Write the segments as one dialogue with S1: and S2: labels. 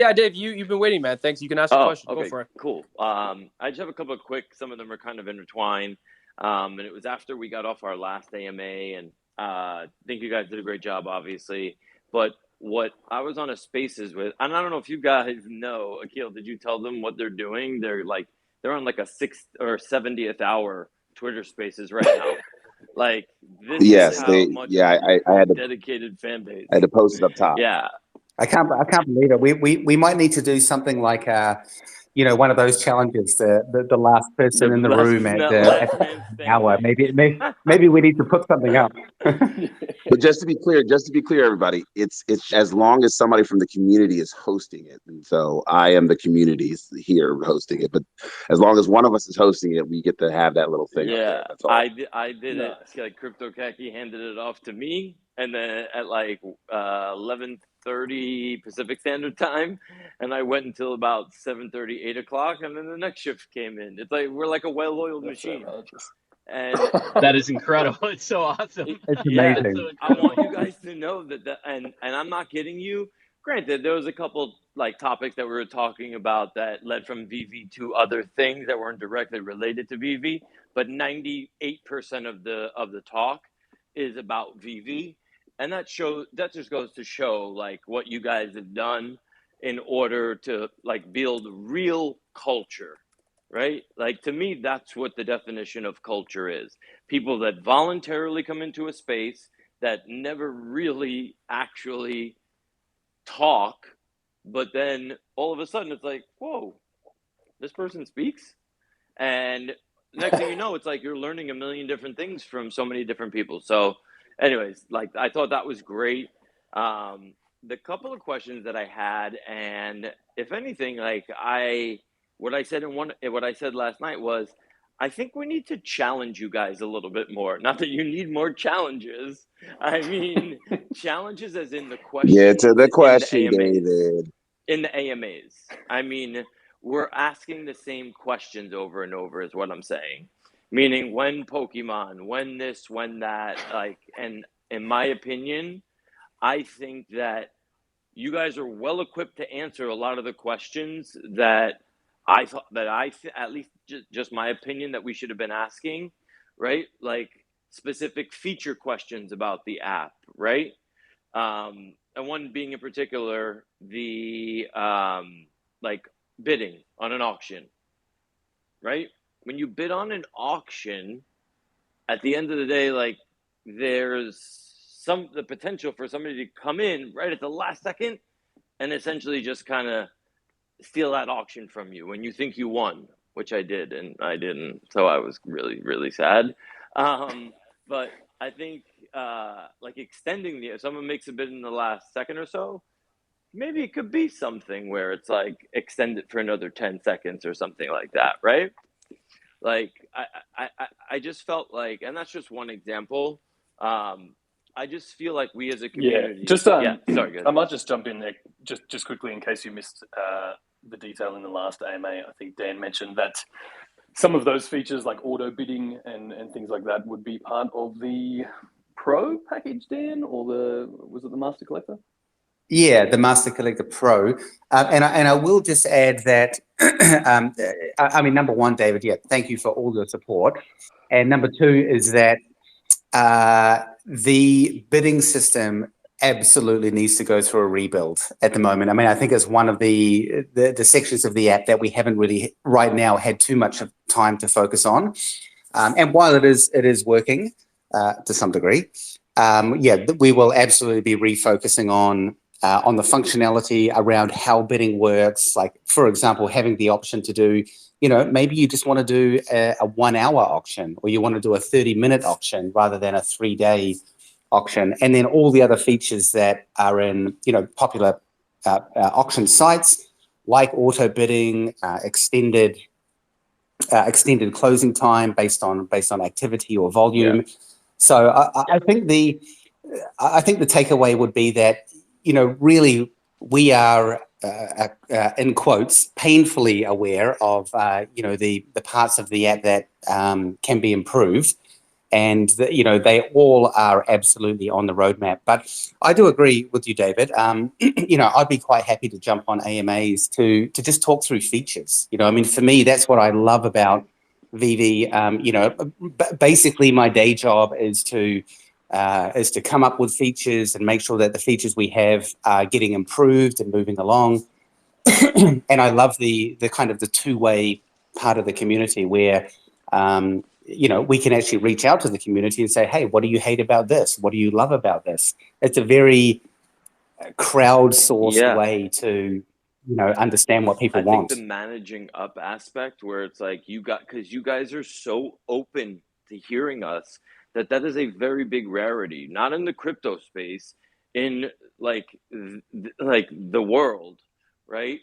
S1: Yeah, Dave, you've been waiting, man. Thanks. You can ask your question.
S2: Okay,
S1: Go for it.
S2: cool. I just have a couple of quick. Some of them are kind of intertwined. And it was after we got off our last AMA, and I think you guys did a great job, obviously. But what I was on a Spaces with, and I don't know if you guys know, Akil, did you tell them what they're doing? They're on like a 6th or 70th hour Twitter Spaces right now. Like this
S3: Yes,
S2: is how much
S3: I had to,
S2: dedicated fan base.
S3: I had to post it up top.
S2: Yeah.
S4: I can't believe it. We might need to do something like one of those challenges, the last person in the room at an hour. Maybe we need to put something up.
S3: But just to be clear, everybody, it's as long as somebody from the community is hosting it. And so I am the community here hosting it. But as long as one of us is hosting it, we get to have that little thing.
S2: Yeah,
S3: That's all.
S2: I did it. Like Crypto Khaki handed it off to me, and then at like 11:30 Pacific Standard Time, and I went until about 7:30, 8 o'clock, and then the next shift came in. It's like we're like a well-oiled machine. And
S1: that is incredible. It's so awesome.
S4: It's amazing.
S2: So I want you guys to know that, and I'm not kidding you. Granted, there was a couple like topics that we were talking about that led from VV to other things that weren't directly related to VV, but 98% of the talk is about VV, and that just goes to show like what you guys have done in order to like build real culture. Right? Like to me, that's what the definition of culture is. People that voluntarily come into a space that never really actually talk, but then all of a sudden it's like, whoa, this person speaks. And next thing you know, it's like you're learning a million different things from so many different people. So anyways, like I thought that was great. The couple of questions that I had, and if anything, like what I said last night was, I think we need to challenge you guys a little bit more. Not that you need more challenges. I mean, challenges as in the questions.
S3: Yeah, to the question, David.
S2: In the AMAs. I mean, we're asking the same questions over and over is what I'm saying. Meaning when Pokemon, when this, when that, like, and in my opinion, I think that you guys are well equipped to answer a lot of the questions that I thought that at least just my opinion that we should have been asking, right? Like specific feature questions about the app, right? And one being in particular, the like bidding on an auction, right? When you bid on an auction, at the end of the day, like there's the potential for somebody to come in right at the last second and essentially just kind of steal that auction from you when you think you won, which I did, and I didn't. So I was really, really sad. But I think like extending if someone makes a bid in the last second or so, maybe it could be something where it's like extend it for another 10 seconds or something like that, right? Like I just felt like, and that's just one example. I just feel like we as a community.
S5: Sorry,
S2: guys.
S5: I might just jump in there just quickly in case you missed the detail in the last AMA. I think Dan mentioned that some of those features like auto bidding and things like that would be part of the Pro package, Dan, or was it the Master Collector?
S4: Yeah, the Master Collector Pro. And I will just add that, I mean, number one, David, thank you for all your support. And number two is that the bidding system absolutely needs to go through a rebuild at the moment. I mean, I think it's one of the sections of the app that we haven't really right now had too much time to focus on. And while it is working to some degree, we will absolutely be refocusing on the functionality around how bidding works. Like, for example, having the option to do, maybe you just want to do a 1 hour auction, or you want to do a 30-minute auction rather than a 3-day auction. And then all the other features that are in, popular auction sites like auto bidding, extended closing time based on activity or volume. Yeah. So I think the takeaway would be that, really we are, in quotes, painfully aware of, the parts of the app that can be improved. And they all are absolutely on the roadmap. But I do agree with you, David. I'd be quite happy to jump on AMAs to just talk through features. For me, that's what I love about Veve. Basically, my day job is to come up with features and make sure that the features we have are getting improved and moving along. And I love the kind of the two-way part of the community where we can actually reach out to the community and say, hey, what do you hate about this? What do you love about this? It's a very crowdsourced way to, understand what people want.
S2: I think the managing up aspect where it's like because you guys are so open to hearing us, that is a very big rarity, not in the crypto space, in the world, right?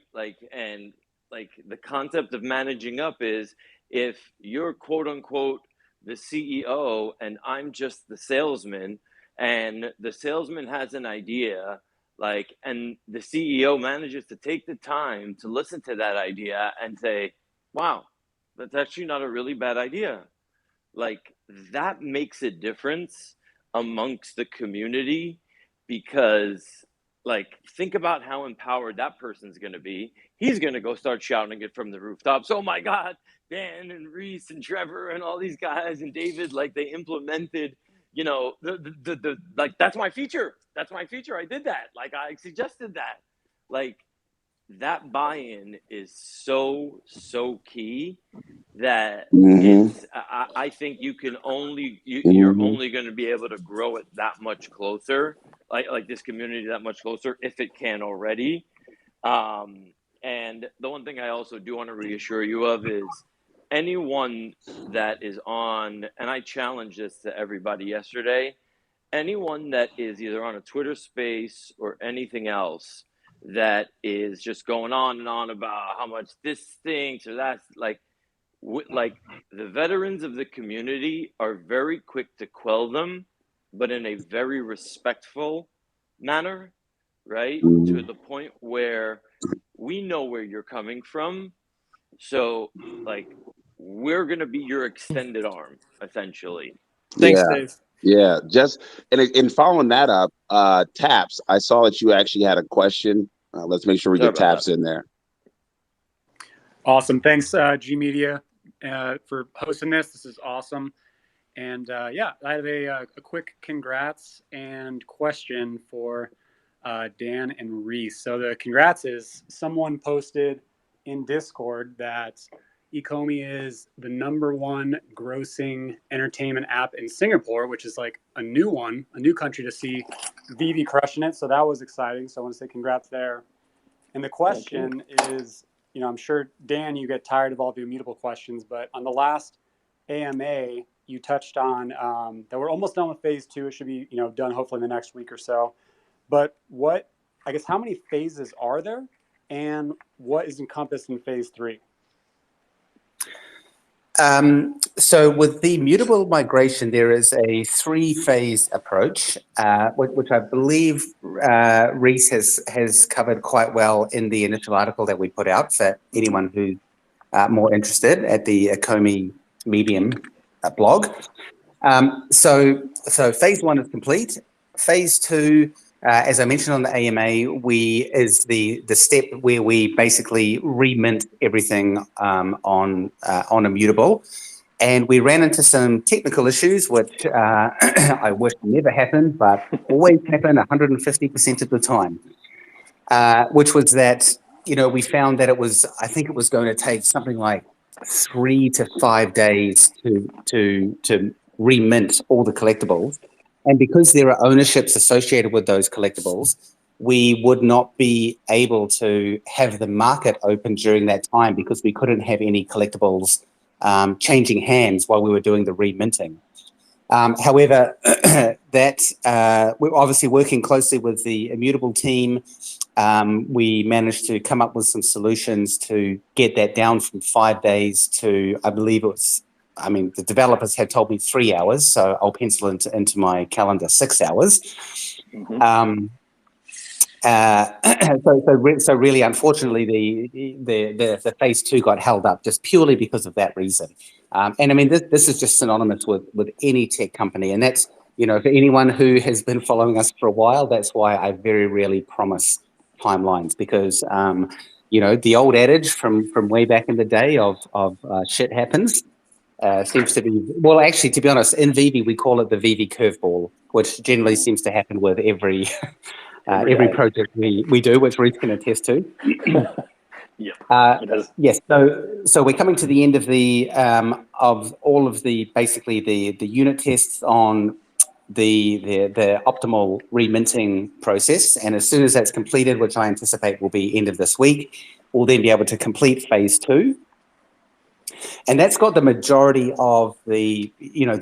S2: And the concept of managing up is, if you're quote unquote the CEO and I'm just the salesman, and the salesman has an idea, and the CEO manages to take the time to listen to that idea and say, wow, that's actually not a really bad idea. That makes a difference amongst the community, because think about how empowered that person's going to be. He's going to go start shouting it from the rooftops. Oh my God, Dan and Reese and Trevor and all these guys and David, they implemented, that's my feature. That's my feature. I did that. I suggested that. That buy-in is so key that I think you can you're only going to be able to grow it that much closer, like this community that much closer, if it can already. And the one thing I also do want to reassure you of is, anyone that is on, and I challenged this to everybody yesterday, anyone that is either on a Twitter space or anything else that is just going on and on about how much this stinks or that's the veterans of the community are very quick to quell them, but in a very respectful manner, right? To the point where we know where you're coming from. So we're going to be your extended arm, essentially.
S1: Thanks, Dave.
S3: Yeah, just and following that up, Taps, I saw that you actually had a question. Let's make sure we get Taps in there.
S6: Awesome. Thanks, G Media, for hosting this. This is awesome. And I have a quick congrats and question for Dan and Reese. So the congrats is, someone posted in Discord that Ecomi is the #1 grossing entertainment app in Singapore, which is a new country to see Veve crushing it. So that was exciting. So I want to say congrats there. And the question is, I'm sure, Dan, you get tired of all the immutable questions, but on the last AMA, you touched on that we're almost done with phase 2. It should be, done hopefully in the next week or so. But how many phases are there, and what is encompassed in phase 3?
S4: So with the mutable migration, there is a 3-phase approach, which I believe Reese has covered quite well in the initial article that we put out for anyone who's more interested at the Ecomi Medium blog. So phase 1 is complete. Phase 2, as I mentioned on the AMA, is the step where we basically remint everything on Immutable. And we ran into some technical issues, which I wish never happened, but always happen 150% of the time, which was that, we found that I think it was going to take something like 3 to 5 days to remint all the collectibles. And because there are ownerships associated with those collectibles, we would not be able to have the market open during that time, because we couldn't have any collectibles changing hands while we were doing the reminting. However, we're obviously working closely with the Immutable team. We managed to come up with some solutions to get that down from 5 days to, I believe the developers had told me 3 hours, so I'll pencil into my calendar 6 hours. So really, unfortunately, the phase 2 got held up just purely because of that reason. And I mean, this is just synonymous with any tech company, and that's, you know, for anyone who has been following us for a while, that's why I very rarely promise timelines, because you know, the old adage from way back in the day of shit happens seems to be, well, actually, to be honest, in Veve we call it the Veve curveball, which generally seems to happen with every project we do, which Reese can attest to.
S5: Yeah, it has.
S4: Yes, so we're coming to the end of of all of the basically the unit tests on the optimal reminting process, and as soon as that's completed, which I anticipate will be end of this week, we'll then be able to complete phase 2, and that's got the majority of the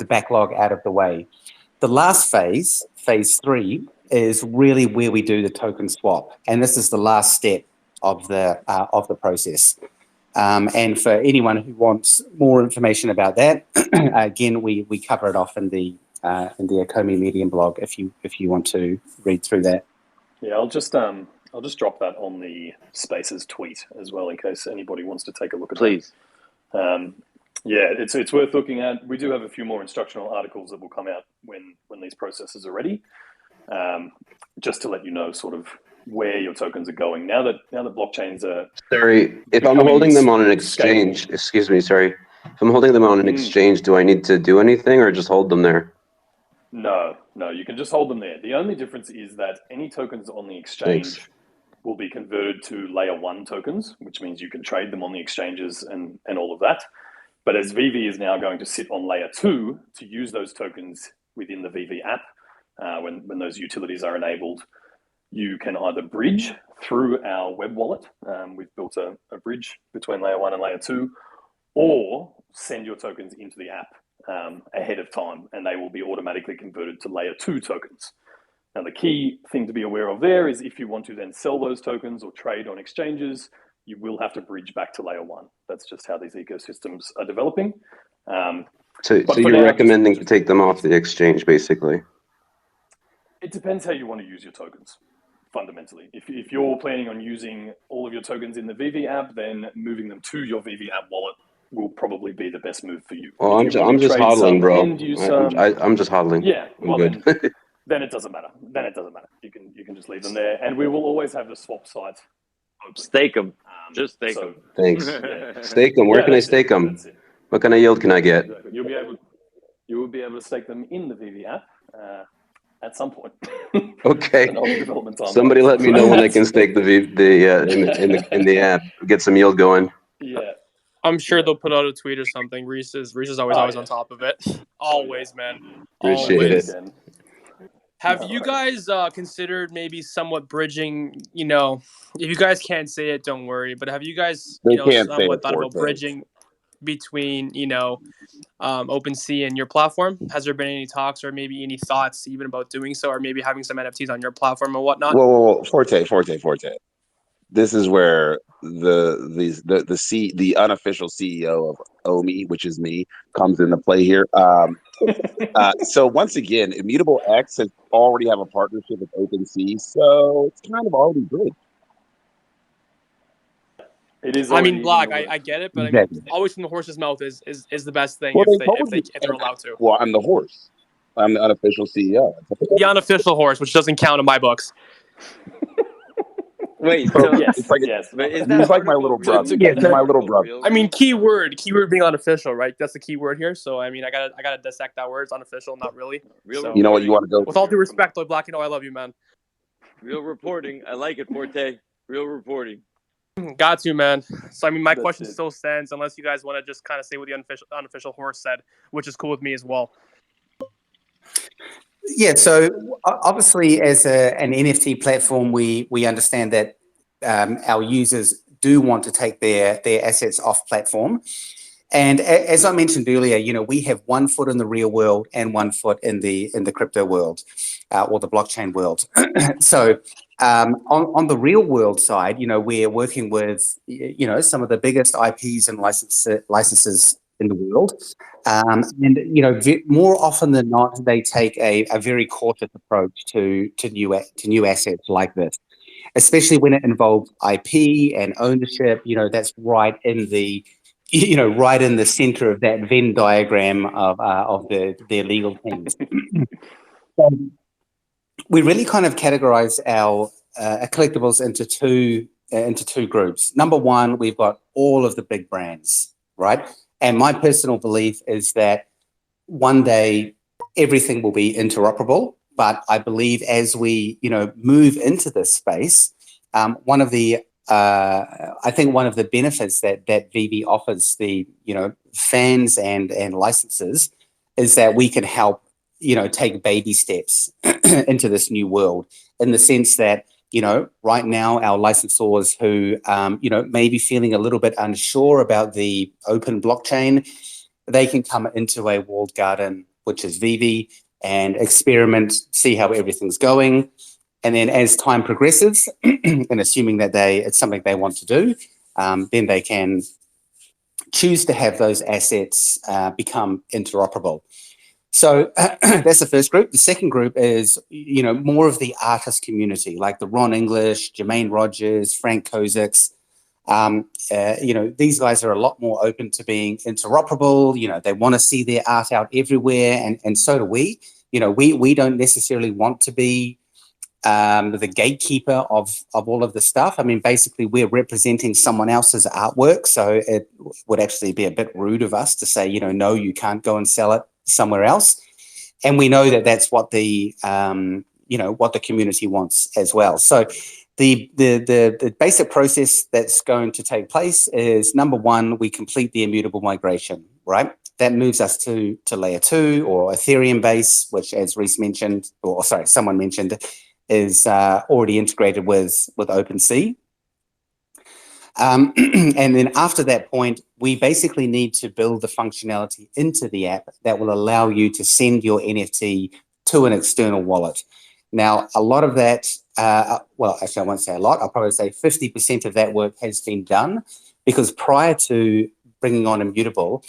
S4: backlog out of the way. The last phase, phase 3, is really where we do the token swap, and this is the last step of the process. And for anyone who wants more information about that, again, we cover it off in the Akomi Medium blog if you want to read through that.
S5: Yeah, I'll just drop that on the Spaces tweet as well in case anybody wants to take a look at
S2: Please.
S5: that. Yeah, it's worth looking at. We do have a few more instructional articles that will come out when these processes are ready, just to let you know sort of where your tokens are going. Now that blockchains are...
S7: Sorry, if I'm holding them on an exchange, scalable. Excuse me, sorry. If I'm holding them on an exchange, do I need to do anything or just hold them there?
S5: No, you can just hold them there. The only difference is that any tokens on the exchange will be converted to layer 1 tokens, which means you can trade them on the exchanges and all of that. But as Veve is now going to sit on layer 2 to use those tokens within the Veve app, when those utilities are enabled, you can either bridge through our web wallet. We've built a bridge between layer 1 and layer 2, or send your tokens into the app ahead of time, and they will be automatically converted to layer 2 tokens. Now, the key thing to be aware of there is if you want to then sell those tokens or trade on exchanges, you will have to bridge back to layer 1. That's just how these ecosystems are developing.
S7: So you're recommending to take them off the exchange, basically?
S5: It depends how you want to use your tokens, fundamentally. If you're planning on using all of your tokens in the Veve app, then moving them to your Veve app wallet will probably be the best move for you.
S7: Well, I'm just hodling, bro. I'm just hodling.
S5: Yeah,
S7: well,
S5: then it doesn't matter. You can just leave them there, and we will always have the swap site open.
S2: Stake them. Just stake them.
S7: Thanks. Stake them. Where can I stake them? What kind of yield can I get?
S5: You will be able to stake them in the Veve app at some point.
S7: Okay. Somebody let me know when I can stake in the app. Get some yield going.
S5: Yeah.
S1: I'm sure they'll put out a tweet or something. Reese is always on top of it. Always, man.
S7: Appreciate it.
S1: Have you guys considered maybe somewhat bridging, you know, if you guys can't say it, don't worry, but have you guys, somewhat thought about bridging between, OpenSea and your platform? Has there been any talks or maybe any thoughts even about doing so, or maybe having some NFTs on your platform or whatnot?
S3: Whoa, Forte. This is where the unofficial CEO of OMI, which is me, comes into play here. So once again, Immutable X has already have a partnership with OpenSea, so it's kind of already good.
S5: It is.
S1: I mean, Black, I get it, but I mean, always from the horse's mouth is the best thing if they're allowed to.
S3: Well, I'm the horse. I'm the unofficial CEO.
S1: The unofficial horse, which doesn't count in my books.
S2: Wait, so
S5: yes.
S2: But is
S3: he's like my little brother. My little brother.
S1: I mean, keyword being unofficial, right? That's the key word here. So I mean, I gotta dissect that word. It's unofficial, not really. So,
S3: you know what you want to go?
S1: With all due respect, though, Black, I love you, man.
S2: Real reporting. I like it, Forte. Real reporting.
S1: Got to, man. So I mean, my question still stands, unless you guys want to just kind of say what the unofficial horse said, which is cool with me as well.
S4: Yeah, so obviously as an NFT platform, we understand that our users do want to take their assets off platform. And as I mentioned earlier, we have 1 foot in the real world and 1 foot in the crypto world or the blockchain world. So on the real world side, we're working with, some of the biggest IPs and licenses in the world. And, more often than not, they take a very cautious approach to new assets like this. especially when it involves IP and ownership. That's right in the right in the center of that Venn diagram of their legal teams. So we really kind of categorize our collectibles into two groups. Number one, we've got all of the big brands, right? And my personal belief is that one day everything will be interoperable. But I believe as we move into this space, one of the benefits that Veve offers the fans and licensors is that we can help take baby steps into this new world, in the sense that right now our licensors who may be feeling a little bit unsure about the open blockchain, they can come into a walled garden, which is Veve, and experiment, see how everything's going. And then as time progresses, and assuming that it's something they want to do, then they can choose to have those assets become interoperable. So that's the first group. The second group is, more of the artist community, like the Ron English, Jermaine Rogers, Frank Kozic's. These guys are a lot more open to being interoperable. They want to see their art out everywhere, and so do we. We don't necessarily want to be the gatekeeper of all of the stuff. I mean, basically, we're representing someone else's artwork, so it would actually be a bit rude of us to say, no, you can't go and sell it somewhere else. And we know that that's what the community wants as well. So the basic process that's going to take place is, number one, we complete the immutable migration, right? That moves us to layer 2 or Ethereum base, which, as Reese mentioned, someone mentioned, is already integrated with OpenSea. And then after that point, we basically need to build the functionality into the app that will allow you to send your NFT to an external wallet. Now, a lot of that, actually I won't say a lot, I'll probably say 50% of that work has been done, because prior to bringing on Immutable,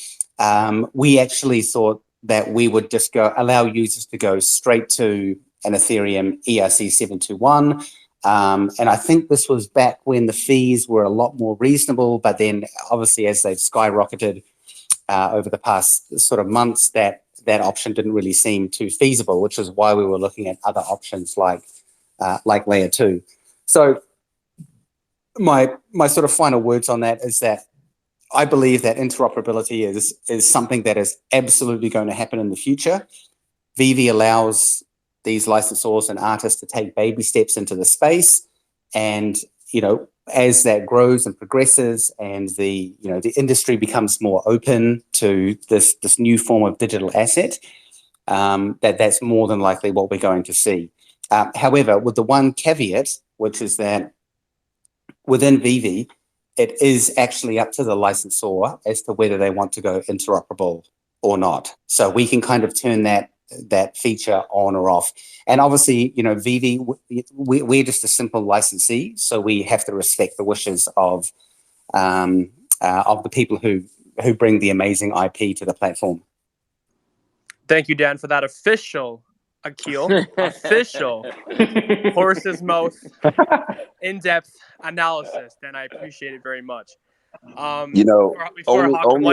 S4: we actually thought that we would just allow users to go straight to an Ethereum ERC-721. And I think this was back when the fees were a lot more reasonable, but then obviously as they've skyrocketed over the past sort of months, that option didn't really seem too feasible, which is why we were looking at other options like layer 2. So my sort of final words on that is that I believe that interoperability is something that is absolutely going to happen in the future. Veve allows these licensors and artists to take baby steps into the space, and as that grows and progresses, and the industry becomes more open to this new form of digital asset, that's more than likely what we're going to see. However, with the one caveat, which is that within Veve, it is actually up to the licensor as to whether they want to go interoperable or not. So we can kind of turn that feature on or off. And obviously, Veve, we're just a simple licensee, so we have to respect the wishes of the people who bring the amazing IP to the platform.
S1: Thank you, Dan, for that official, Akil, official horse's mouth in-depth analysis. Dan, I appreciate it very much.
S3: Only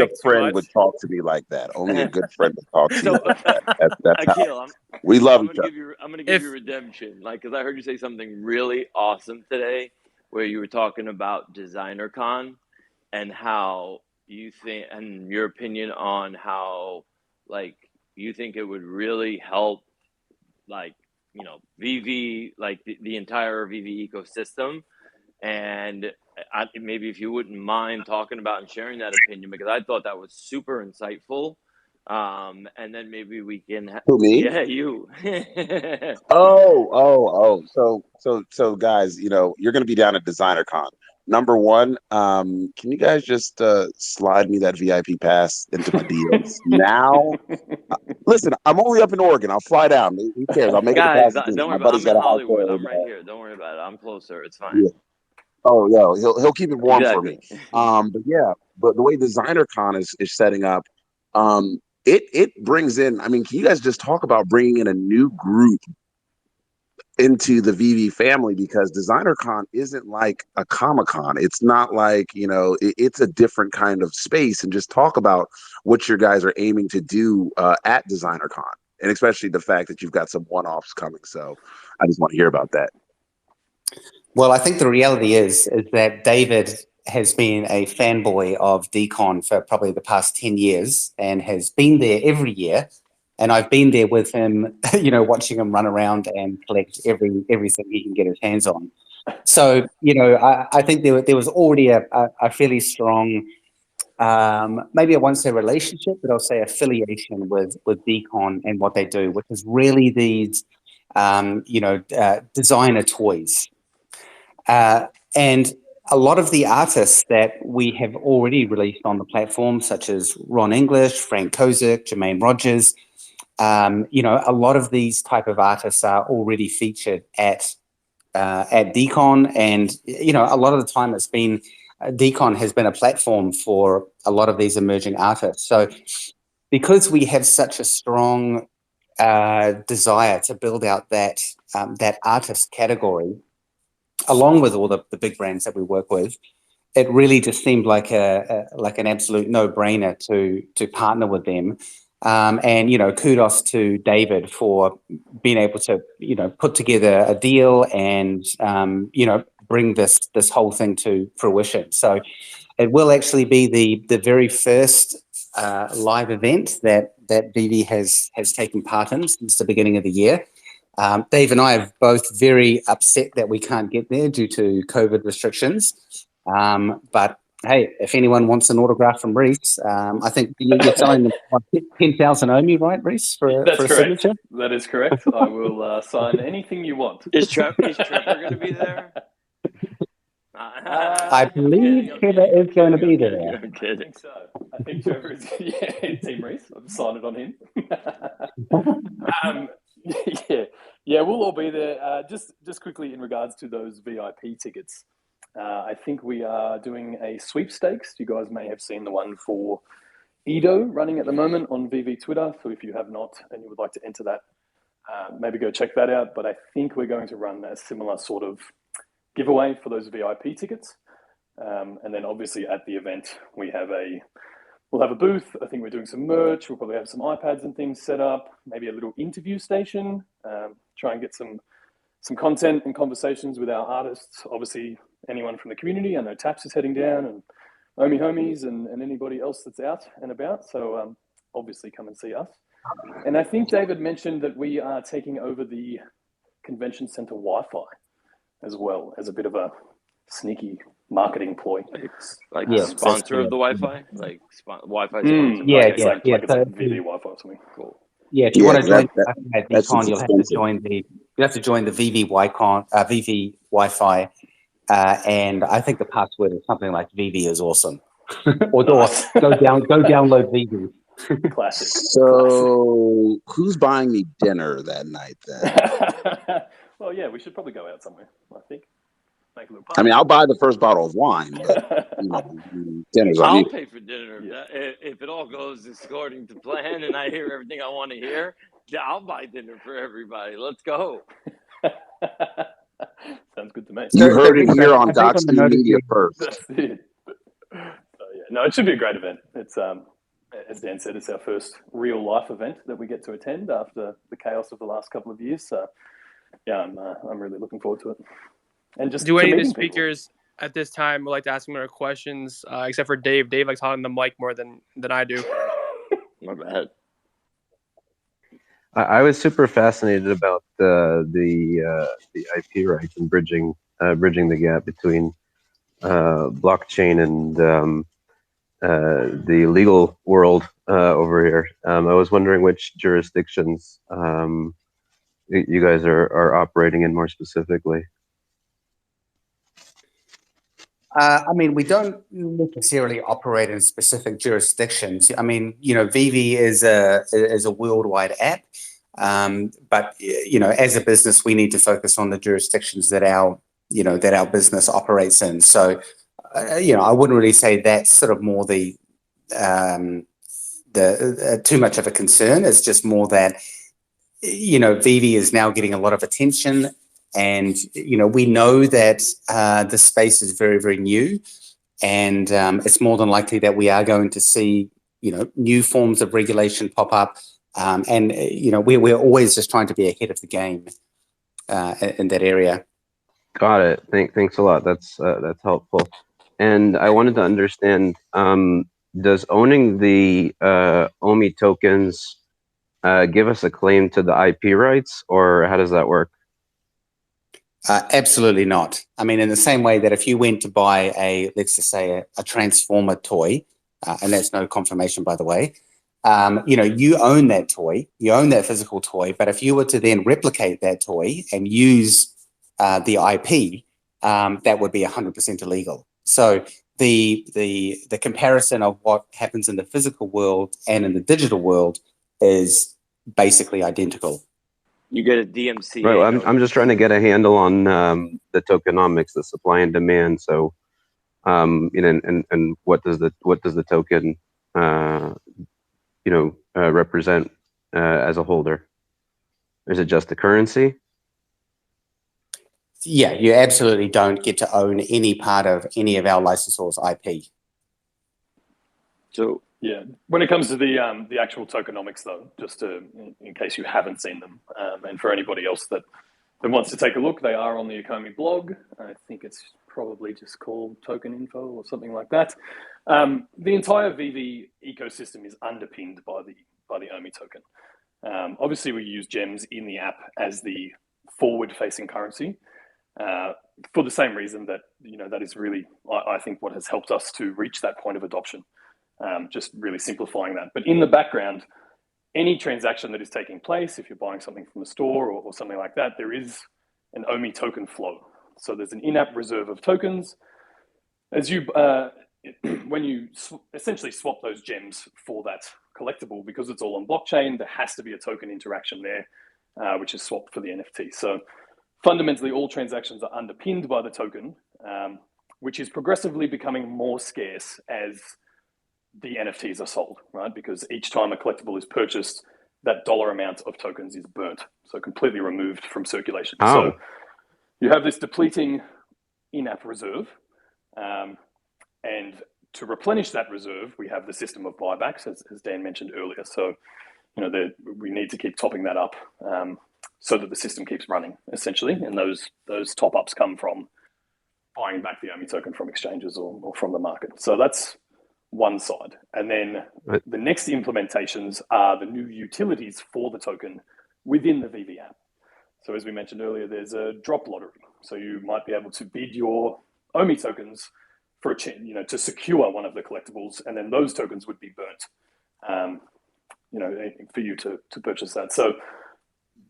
S3: a friend would talk to me like that. Only a good friend would talk to you like that. That's
S2: Akil,
S3: we love each other.
S2: I'm going to give you redemption, because I heard you say something really awesome today, where you were talking about DesignerCon and how you think, and your opinion on how, you think it would really help, Veve, the entire Veve ecosystem. And maybe if you wouldn't mind talking about and sharing that opinion, because I thought that was super insightful. And then maybe we can.
S3: Who, me?
S2: Yeah, you.
S3: So guys, you're going to be down at DesignerCon. Number one, can you guys just slide me that VIP pass into my DMs now? Listen, I'm only up in Oregon. I'll fly down. Who cares? I'll make
S2: guys,
S3: it.
S2: Don't worry about it. I'm in Hollywood. I'm right here. Don't worry about it. I'm closer. It's fine.
S3: Yeah. Oh, yeah. He'll keep it warm for me. But the way DesignerCon is setting up, it brings in. I mean, can you guys just talk about bringing in a new group into the Veve family, because DesignerCon isn't like a Comic-Con. It's not like, you know, it's a different kind of space. And just talk about what your guys are aiming to do at DesignerCon, and especially the fact that you've got some one-offs coming. So I just want to hear about that.
S4: Well, I think the reality is that David has been a fanboy of Decon for probably the past 10 years and has been there every year. And I've been there with him, you know, watching him run around and collect everything he can get his hands on. So, you know, I think there was already a fairly strong, maybe I won't say relationship, but I'll say affiliation with Decon and what they do, which is really these, you know, designer toys. And a lot of the artists that we have already released on the platform, such as Ron English, Frank Kozik, Jermaine Rogers, you know, a lot of these type of artists are already featured at Decon. And, you know, a lot of the time it's been, Decon has been a platform for a lot of these emerging artists. So because we have such a strong desire to build out that, that artist category, along with all the big brands that we work with, it really just seemed like an absolute no-brainer to partner with them. And, you know, kudos to David for being able to, you know, put together a deal and, you know, bring this whole thing to fruition. So it will actually be the very first live event that Veve has taken part in since the beginning of the year. Dave and I are both very upset that we can't get there due to COVID restrictions. But hey, if anyone wants an autograph from Reese, I think you're selling them 10,000 Omi, right, Reese, for a signature?
S5: That is correct. I will sign anything you want.
S2: Is Trevor going to be there?
S4: I believe Trevor is going to be there.
S2: I'm kidding.
S5: I think so. I think Trevor is, Team Reese. I've signed it on him. Yeah, we'll all be there. Just quickly in regards to those VIP tickets, I think we are doing a sweepstakes. You guys may have seen the one for Edo running at the moment on Veve Twitter. So if you have not and you would like to enter that, maybe go check that out. But I think we're going to run a similar sort of giveaway for those VIP tickets. And then obviously at the event, we'll have a booth. I think we're doing some merch. We'll probably have some iPads and things set up, maybe a little interview station, try and get some content and conversations with our artists. Obviously, anyone from the community. I know Taps is heading down, and Omi Homies and anybody else that's out and about. So obviously come and see us. And I think David mentioned that we are taking over the convention center Wi-Fi as well as a bit of a sneaky marketing ploy.
S2: Like sponsor of the Wi-Fi? Like Wi-Fi sponsor?
S4: Yeah,
S5: like it's like Veve Wi-Fi or something. Cool.
S4: Yeah, if you want to join Decon, you'll have to join the Veve Wi-Fi, and I think the password is something like Veve is awesome. or
S5: Nice.
S4: go download Veve.
S5: Classic.
S3: So who's buying me dinner that night then?
S5: Well, yeah, we should probably go out somewhere, I think. Make a little
S3: I mean, I'll buy the first bottle of wine, but you know, dinner's on
S2: I'll
S3: you.
S2: pay for dinner. Yeah. If it all goes according to plan and I hear everything I want to hear, I'll buy dinner for everybody. Let's go.
S5: Sounds good to me.
S3: You heard it here on Docs New Media first.
S5: That's it. No, it should be a great event. It's as Dan said, it's our first real life event that we get to attend after the chaos of the last couple of years. So yeah, I'm really looking forward to it. And just
S1: do any of the speakers at this time would like to ask more questions, except for Dave. Dave likes holding the mic more than I do.
S2: My bad.
S7: I was super fascinated about the IP rights and bridging the gap between blockchain and the legal world over here. I was wondering which jurisdictions you guys are operating in more specifically.
S4: I mean, we don't necessarily operate in specific jurisdictions. I mean, you know, Veve is a worldwide app, but you know, as a business, we need to focus on the jurisdictions that our business operates in. So, you know, I wouldn't really say that's sort of more the too much of a concern. It's just more that, you know, Veve is now getting a lot of attention And, we know that the space is very, very new, and it's more than likely that we are going to see, new forms of regulation pop up. And, we're always just trying to be ahead of the game in that area.
S7: Got it. Thanks a lot. That's helpful. And I wanted to understand, does owning the OMI tokens give us a claim to the IP rights, or how does that work?
S4: Absolutely not. I mean, in the same way that if you went to buy let's just say a Transformer toy, and that's no confirmation, by the way, you own that toy, you own that physical toy, but if you were to then replicate that toy and use the IP, that would be 100% illegal. So the comparison of what happens in the physical world and in the digital world is basically identical.
S2: You get a DMCA.
S7: Right. Well, I'm just trying to get a handle on the tokenomics, the supply and demand. So, and what does the token, represent as a holder? Is it just the currency?
S4: Yeah, you absolutely don't get to own any part of any of our licensors' IP.
S2: So
S5: yeah, when it comes to the actual tokenomics, though, just in case you haven't seen them, and for anybody else that wants to take a look, they are on the Ecomi blog. I think it's probably just called Token Info or something like that. The entire Veve ecosystem is underpinned by the OMI token. Obviously, we use gems in the app as the forward-facing currency. For the same reason that, that is really, I think, what has helped us to reach that point of adoption, just really simplifying that. But in the background, any transaction that is taking place, if you're buying something from a store or something like that, there is an OMI token flow. So there's an in-app reserve of tokens. As you, when you essentially swap those gems for that collectible, because it's all on blockchain, there has to be a token interaction there, which is swapped for the NFT. So fundamentally, all transactions are underpinned by the token, which is progressively becoming more scarce as the NFTs are sold, right? Because each time a collectible is purchased, that dollar amount of tokens is burnt, so completely removed from circulation.
S7: Oh.
S5: So you have this depleting in-app reserve, and to replenish that reserve, we have the system of buybacks, as Dan mentioned earlier. So, we need to keep topping that up so that the system keeps running, essentially. And those top-ups come from buying back the OMI token from exchanges or from the market. So that's one side. And then the next implementations are the new utilities for the token within the Veve app. So as we mentioned earlier, there's a drop lottery. So you might be able to bid your OMI tokens for to secure one of the collectibles, and then those tokens would be burnt, for you to purchase that. So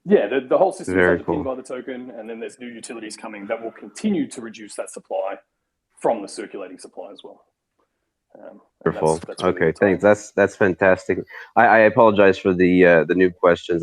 S5: yeah, the whole system is underpinned by the token, and then there's new utilities coming that will continue to reduce that supply from the circulating supply as well.
S7: Wonderful. That's really okay, thanks. That's fantastic. I apologize for the new questions.